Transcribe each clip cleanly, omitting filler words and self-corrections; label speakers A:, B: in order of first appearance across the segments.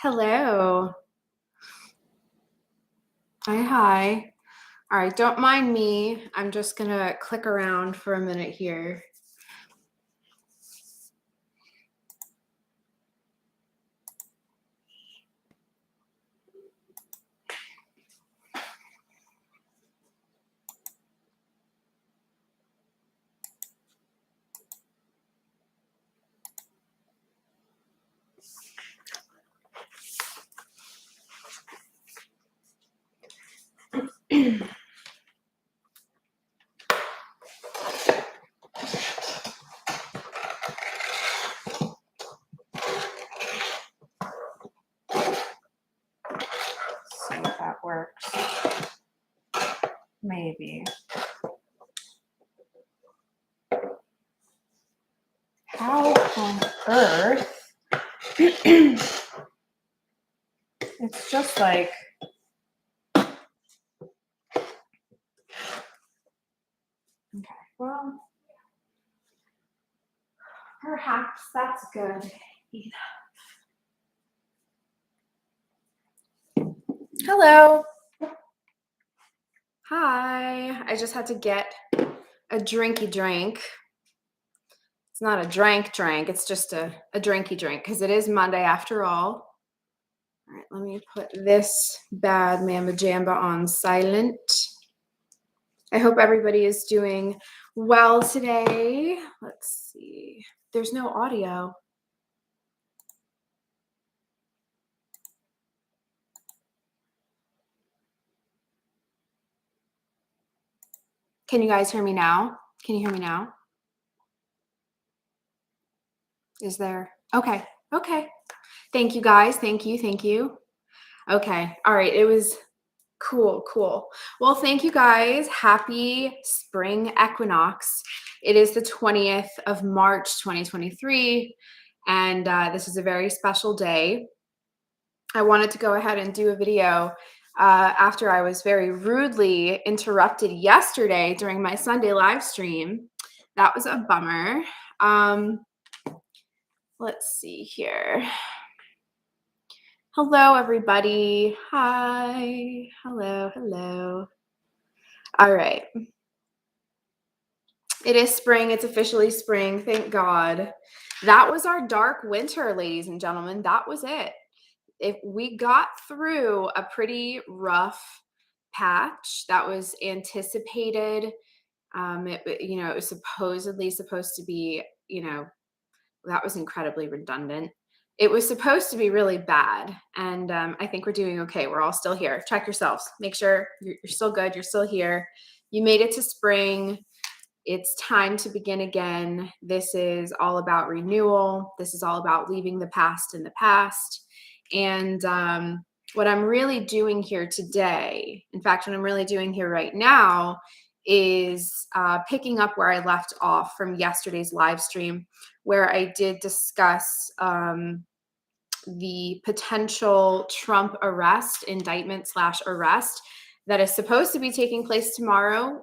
A: Hello. Hi. All right, don't mind me. I'm just gonna click around for a minute here. See if that works. Maybe. How on earth? It's just like. Okay, well, perhaps that's good. Hello. Hi. I just had to get a drinky drink. It's not a drink, it's just a drinky drink because it is Monday after all. All right, let me put this bad mamma jamba on silent. I hope everybody is doing well today. Let's see. There's no audio. Can you guys hear me now? Can you hear me now? Is there? Okay. Okay. Thank you guys. Thank you. Okay. All right. It was cool. Well, thank you guys. Happy spring equinox. It is the 20th of March, 2023. And this is a very special day. I wanted to go ahead and do a video after I was very rudely interrupted yesterday during my Sunday live stream. That was a bummer. Let's see here. Hello, everybody. Hi. Hello. All right. It is spring. It's officially spring. Thank God. That was our dark winter, ladies and gentlemen. That was it. If we got through a pretty rough patch that was anticipated, it was supposedly supposed to be, that was incredibly redundant. It was supposed to be really bad, and I think we're doing okay. We're all still here. Check yourselves. Make sure you're still good. You're still here. You made it to spring. It's time to begin again. This is all about renewal. This is all about leaving the past in the past. And what I'm really doing here today, in fact, what I'm really doing here right now is picking up where I left off from yesterday's live stream, where I did discuss the potential Trump indictment/arrest that is supposed to be taking place tomorrow.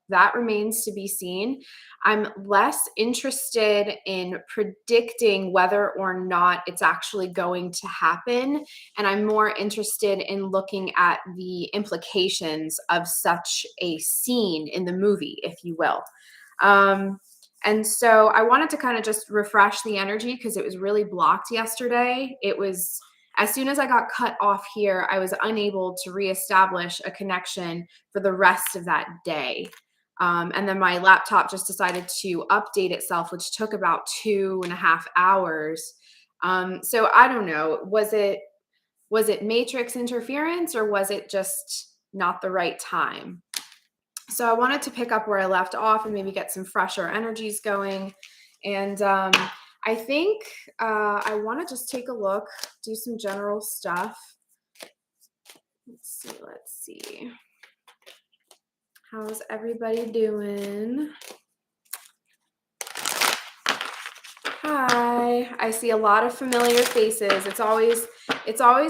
A: That remains to be seen. I'm less interested in predicting whether or not it's actually going to happen. And I'm more interested in looking at the implications of such a scene in the movie, if you will. And so I wanted to kind of just refresh the energy because it was really blocked yesterday. It was, as soon as I got cut off here, I was unable to reestablish a connection for the rest of that day. And then my laptop just decided to update itself, which took about 2.5 hours. So I don't know, was it matrix interference or was it just not the right time? So I wanted to pick up where I left off and maybe get some fresher energies going. And I think I want to just take a look, do some general stuff. Let's see. How's everybody doing? Hi. I see a lot of familiar faces. It's always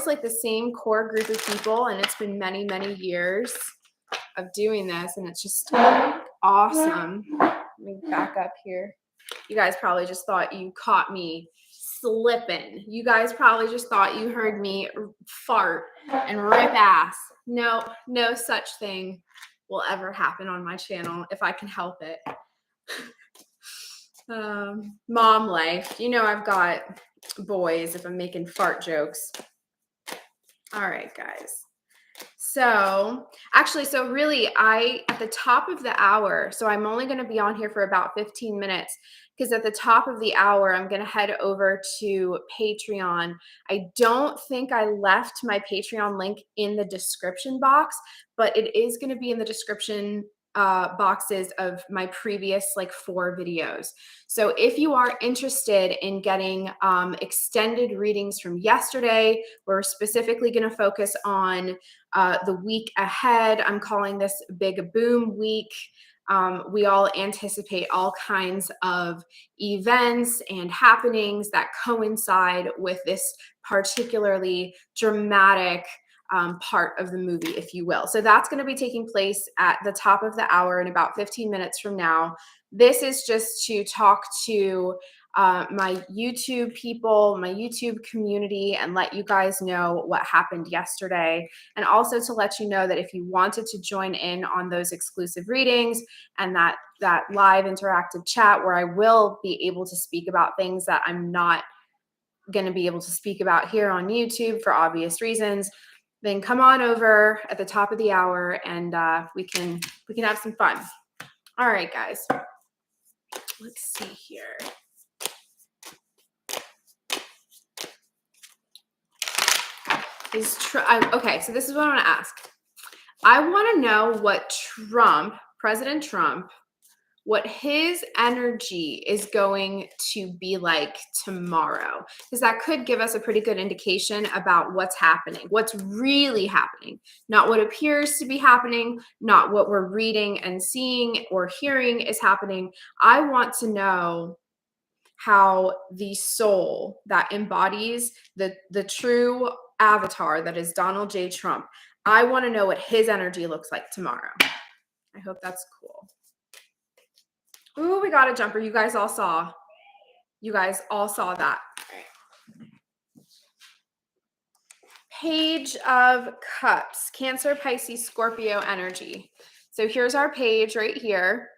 A: like the same core group of people, and it's been many, many years of doing this, and it's just awesome. Let me back up here. You guys probably just thought you caught me slipping. You guys probably just thought you heard me fart and rip ass. No, no such thing will ever happen on my channel if I can help it. Mom life. You know I've got boys if I'm making fart jokes. All right, guys. So actually, so really at the top of the hour, so I'm only going to be on here for about 15 minutes because at the top of the hour, I'm going to head over to Patreon. I don't think I left my Patreon link in the description box, but it is going to be in the description boxes of my previous like 4 videos. So if you are interested in getting extended readings from yesterday, we're specifically going to focus on the week ahead. I'm calling this Big Boom Week. We all anticipate all kinds of events and happenings that coincide with this particularly dramatic part of the movie, if you will. So that's going to be taking place at the top of the hour in about 15 minutes from now. This is just to talk to my YouTube people, my YouTube community, and let you guys know what happened yesterday. And also to let you know that if you wanted to join in on those exclusive readings and that live interactive chat where I will be able to speak about things that I'm not going to be able to speak about here on YouTube for obvious reasons, then come on over at the top of the hour and we can have some fun. All right, guys. Let's see here. Okay, so this is what I want to ask. I want to know what President Trump, what his energy is going to be like tomorrow, because that could give us a pretty good indication about what's happening, what's really happening, not what appears to be happening, not what we're reading and seeing or hearing is happening. I want to know how the soul that embodies the true avatar that is Donald J. Trump, I want to know what his energy looks like tomorrow. I hope that's cool. Ooh, we got a jumper. You guys all saw that. Page of Cups, Cancer, Pisces, Scorpio energy. So here's our page right here.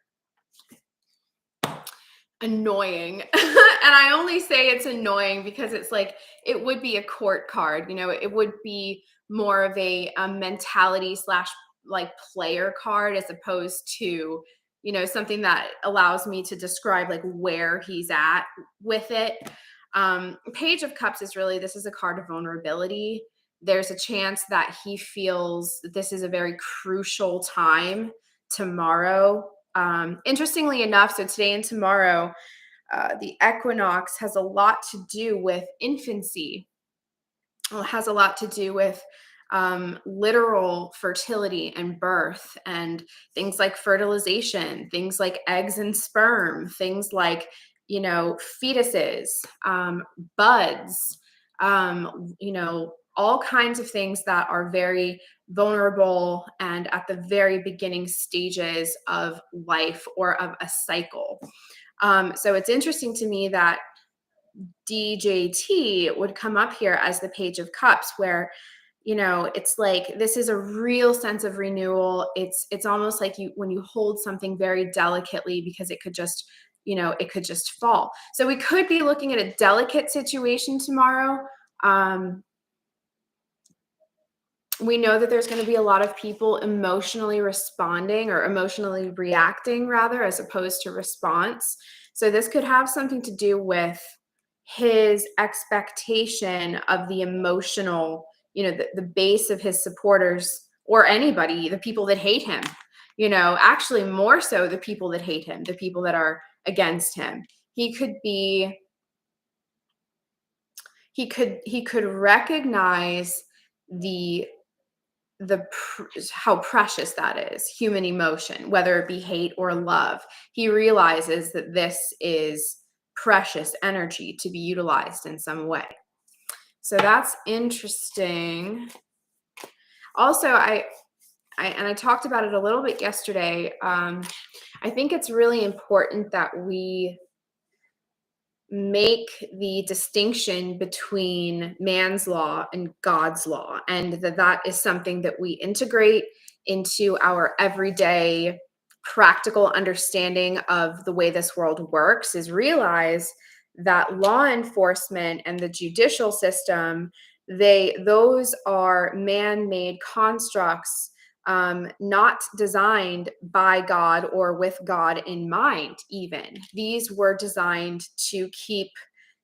A: Annoying. And I only say it's annoying because it's like, it would be a court card, you know, it would be more of a mentality / like player card as opposed to, you know, something that allows me to describe like where he's at with it. Page of Cups is really, this is a card of vulnerability. There's a chance that he feels that this is a very crucial time tomorrow. Interestingly enough, so today and tomorrow, the equinox has a lot to do with infancy. Well, it has a lot to do with literal fertility and birth and things like fertilization, things like eggs and sperm, things like, you know, fetuses, buds, you know, all kinds of things that are very vulnerable and at the very beginning stages of life or of a cycle. So it's interesting to me that DJT would come up here as the Page of Cups, where, you know, it's like this is a real sense of renewal. It's almost like when you hold something very delicately because it could just, you know, it could just fall. So we could be looking at a delicate situation tomorrow. We know that there's going to be a lot of people emotionally responding or emotionally reacting rather, as opposed to response. So this could have something to do with his expectation of the emotional, you know, the base of his supporters or anybody, the people that hate him, you know, actually more so the people that hate him, the people that are against him. He could recognize how precious that is, human emotion, whether it be hate or love. He realizes that this is precious energy to be utilized in some way. So that's interesting. Also, I talked about it a little bit yesterday. I think it's really important that we make the distinction between man's law and God's law, and that is something that we integrate into our everyday practical understanding of the way this world works, is realize that law enforcement and the judicial system, those are man-made constructs, not designed by God or with God in mind, even. These were designed to keep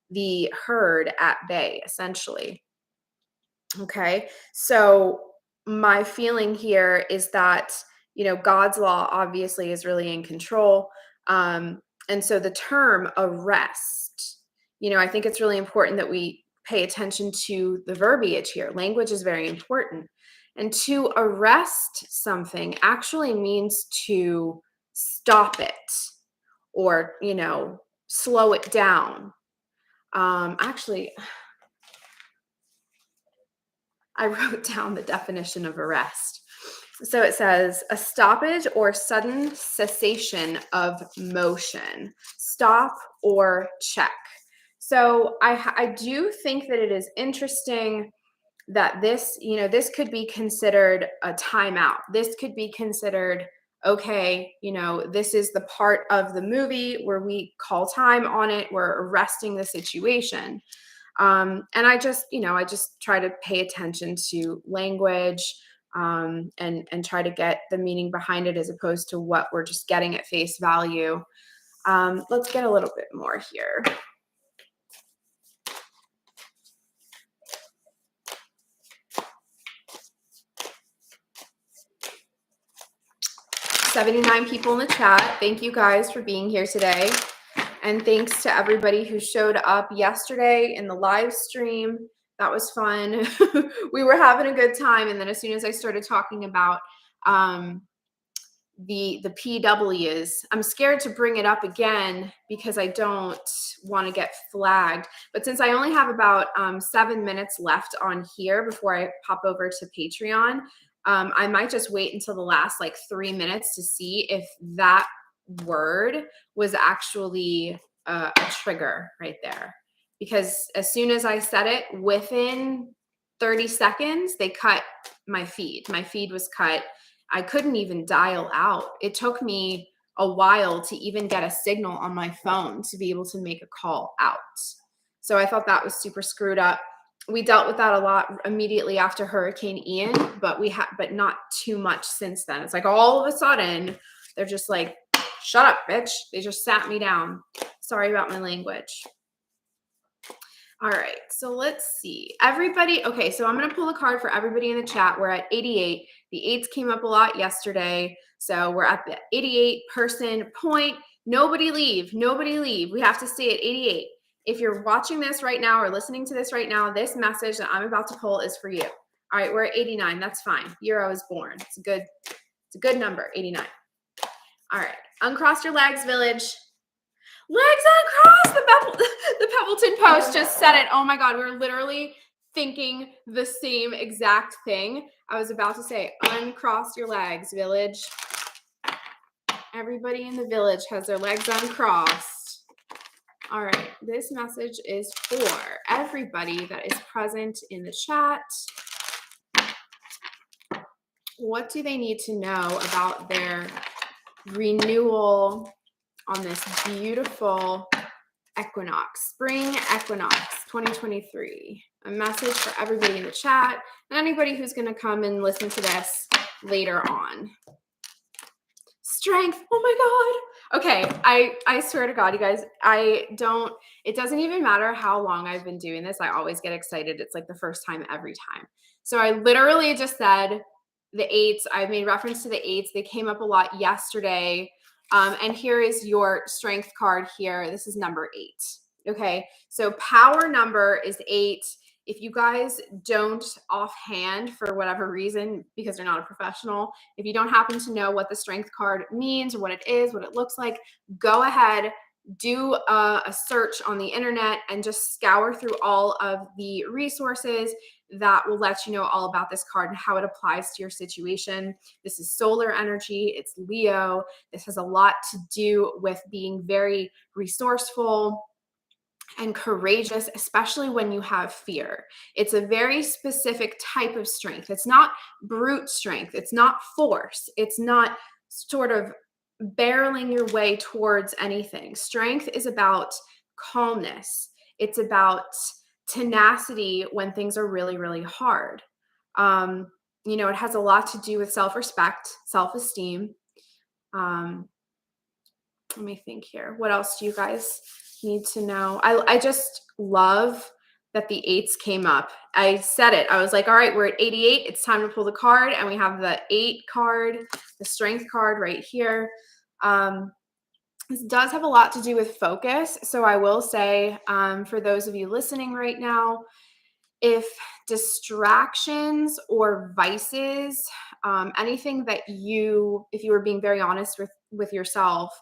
A: the herd at bay, essentially. Okay. So my feeling here is that, God's law obviously is really in control. And so the term arrest, I think it's really important that we pay attention to the verbiage here. Language is very important. And to arrest something actually means to stop it or, slow it down. Actually, I wrote down the definition of arrest. So it says a stoppage or sudden cessation of motion, stop or check. So I do think that it is interesting that this could be considered a timeout. This could be considered, okay, this is the part of the movie where we call time on it. We're arresting the situation. And I just try to pay attention to language, and try to get the meaning behind it as opposed to what we're just getting at face value. Let's get a little bit more here. $79 people in the chat. Thank you guys for being here today. And thanks to everybody who showed up yesterday in the live stream. That was fun. We were having a good time. And then as soon as I started talking about the PWs, I'm scared to bring it up again because I don't want to get flagged. But since I only have about 7 minutes left on here before I pop over to Patreon, I might just wait until the last 3 minutes to see if that word was actually a trigger right there. Because as soon as I said it, within 30 seconds, they cut my feed. My feed was cut. I couldn't even dial out. It took me a while to even get a signal on my phone to be able to make a call out. So I thought that was super screwed up. We dealt with that a lot immediately after Hurricane Ian, but not too much since then. It's like all of a sudden they're just like, shut up, bitch. They just sat me down. Sorry about my language. All right, so let's see. Everybody, okay, so I'm going to pull a card for everybody in the chat. We're at 88. The 8s came up a lot yesterday, so we're at the 88 person point. Nobody leave. Nobody leave. We have to stay at 88. If you're watching this right now or listening to this right now, this message that I'm about to pull is for you. All right, we're at 89. That's fine. Year I was born. It's a good number, 89. All right, uncross your legs, village. Legs uncrossed. The Pebbleton Post just said it. Oh my God, we were literally thinking the same exact thing. I was about to say, uncross your legs, village. Everybody in the village has their legs uncrossed. All right, this message is for everybody that is present in the chat. What do they need to know about their renewal on this beautiful equinox, spring equinox 2023? A message for everybody in the chat and anybody who's going to come and listen to this later on. Strength. Oh my God. Okay. I swear to God, you guys, it doesn't even matter how long I've been doing this. I always get excited. It's like the first time every time. So I literally just said the 8s. I made reference to the 8s. They came up a lot yesterday. And here is your strength card here. This is number 8. Okay. So power number is 8. If you guys don't offhand for whatever reason, because you're not a professional, if you don't happen to know what the strength card means or what it is, what it looks like, go ahead, do a search on the internet and just scour through all of the resources that will let you know all about this card and how it applies to your situation. This is solar energy. It's Leo. This has a lot to do with being very resourceful and courageous, especially when you have fear. It's a very specific type of strength. It's not brute strength, it's not force, it's not sort of barreling your way towards anything. Strength is about calmness, it's about tenacity when things are really, really hard. Um, it has a lot to do with self respect, self esteem. Um, Let me think here. What else do you guys need to know? I just love that the eights came up. I said it. I was like, all right, we're at 88. It's time to pull the card. And we have the 8 card, the strength card right here. This does have a lot to do with focus. So I will say, for those of you listening right now, if distractions or vices, anything that if you were being very honest with yourself,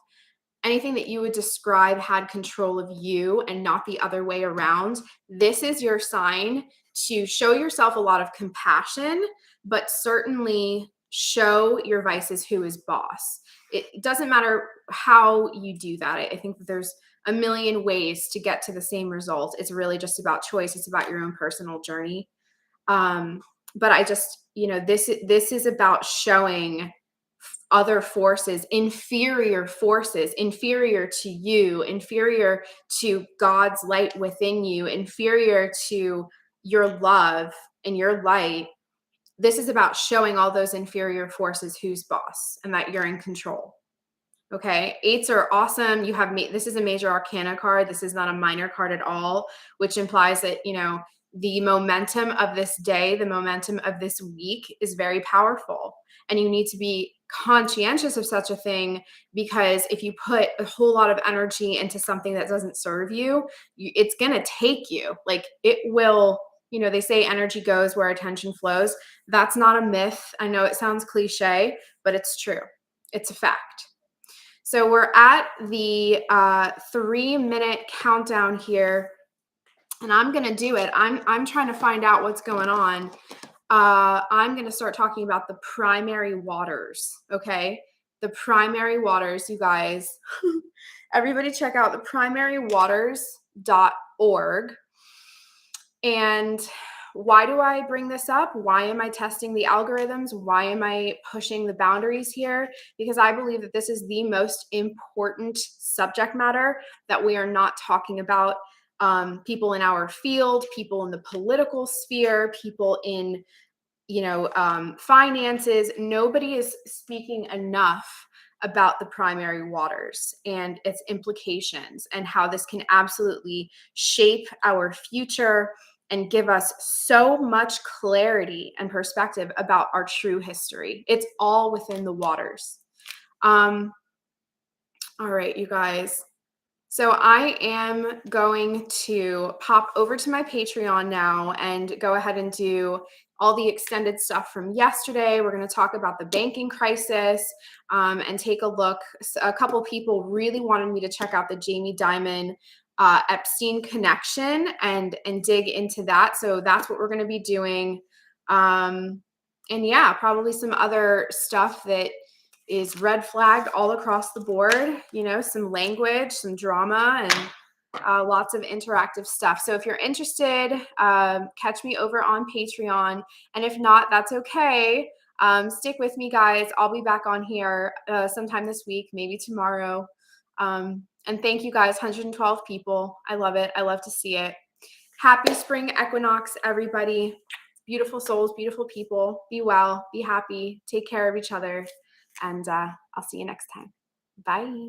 A: anything that you would describe had control of you and not the other way around, this is your sign to show yourself a lot of compassion, but certainly show your vices who is boss. It doesn't matter how you do that. I think that there's a million ways to get to the same result. It's really just about choice. It's about your own personal journey. Um, but I just, this is about showing other forces, inferior to you, inferior to God's light within you, inferior to your love and your light. This is about showing all those inferior forces who's boss and that you're in control. Okay, eights are awesome. This is a major arcana card. This is not a minor card at all, which implies that, the momentum of this day, the momentum of this week is very powerful. And you need to be conscientious of such a thing, because if you put a whole lot of energy into something that doesn't serve you, it's going to take you. Like it will, they say energy goes where attention flows. That's not a myth. I know it sounds cliche, but it's true. It's a fact. So we're at the 3-minute countdown here, and I'm gonna do it. I'm trying to find out what's going on. I'm gonna start talking about the primary waters. Okay, the primary waters, you guys. Everybody, check out the primarywaters.org. And why do I bring this up? Why am I testing the algorithms? Why am I pushing the boundaries here? Because I believe that this is the most important subject matter that we are not talking about. People in our field, people in the political sphere, people in finances. Nobody is speaking enough about the primary waters and its implications and how this can absolutely shape our future and give us so much clarity and perspective about our true history. It's all within the waters. All right, you guys. So I am going to pop over to my Patreon now and go ahead and do all the extended stuff from yesterday. We're going to talk about the banking crisis and take a look. A couple people really wanted me to check out the Jamie Dimon Epstein connection and dig into that. So that's what we're going to be doing. And yeah, probably some other stuff that is red flagged all across the board, some language, some drama, and lots of interactive stuff. So if you're interested, catch me over on Patreon. And if not, that's okay. Stick with me, guys. I'll be back on here sometime this week, maybe tomorrow. And thank you guys, 112 people. I love it. I love to see it. Happy spring equinox, everybody. Beautiful souls, beautiful people. Be well, be happy, take care of each other. And I'll see you next time. Bye.